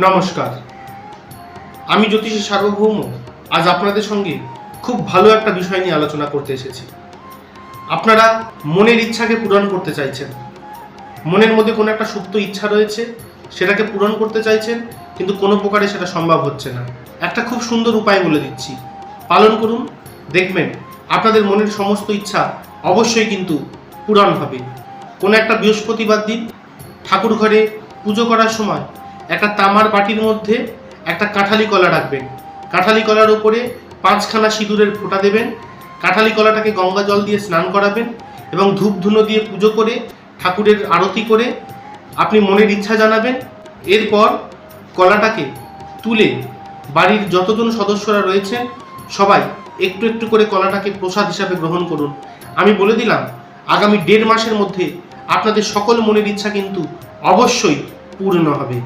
নমস্কার, আমি জ্যোতিষী সার্বভৌম আজ আপনাদের সঙ্গে খুব ভালো একটা বিষয় নিয়ে আলোচনা করতে এসেছি। আপনারা মনের ইচ্ছাকে পূরণ করতে চাইছেন, মনের মধ্যে কোনো একটা সুপ্ত ইচ্ছা রয়েছে, সেটাকে পূরণ করতে চাইছেন, কিন্তু কোনো প্রকারে সেটা সম্ভব হচ্ছে না। একটা খুব সুন্দর উপায় বলে দিচ্ছি, পালন করুন, দেখবেন আপনাদের মনের সমস্ত ইচ্ছা অবশ্যই কিন্তু পূরণ হবে। কোনো একটা বৃহস্পতিবার দিন ঠাকুর ঘরে পুজো করার সময় একটা তামার বাটির মধ্যে একটা কাঁঠালি কলা রাখবেন। কাঁঠালি কলার উপরে 5খানা সিঁদুরের ফোঁটা দেবেন। কাঁঠালি কলাটাকে গঙ্গা জল দিয়ে স্নান করাবেন এবং ধূপ ধুনো দিয়ে পুজো করে ঠাকুরের আরতি করে আপনি মনের ইচ্ছা জানাবেন। এরপর কলাটাকে তুলে বাড়ির যতজন সদস্যরা রয়েছেন সবাই একটু একটু করে কলাটাকে প্রসাদ হিসাবে গ্রহণ করুন। আমি বলে দিলাম, আগামী 1.5 মাসের মধ্যে আপনাদের সকল মনের ইচ্ছা কিন্তু অবশ্যই পূর্ণ হবে।